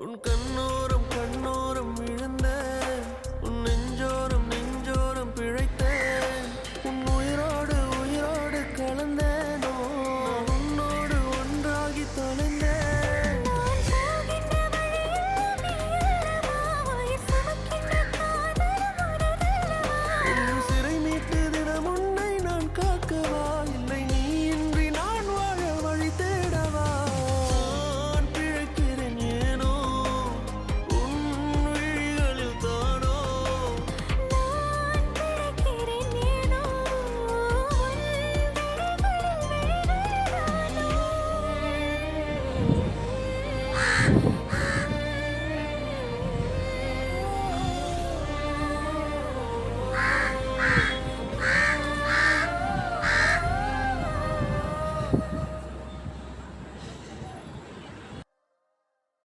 உன் கண்ணோரம் கண்ணோரம் விழுந்தேன், உன் நெஞ்சோரம் நெஞ்சோரம் பிழைத்தேன், உன் உயிரோடு உயிரோடு கலந்தேனோ, நான் உன்னோடு ஒன்றாகி தொலைந்தேன். நான் போகின்ற வழியில் நீ அல்லவா, உயிர் சுமக்கின்ற காதல் உனதல்லவா. உன் சிறை மீட்டு தினம் உன்னை நான் காக்கவா, இல்லை நீ இன்றி நான் வாழ வழி தேடவா. நான் பிழைக்கிறேன் ஏனோ உன் விழிகளில் தானோ. நான் பிழைக்கிறேன் ஏனோ உன் விழிகளில் விழிகளில் தானோ.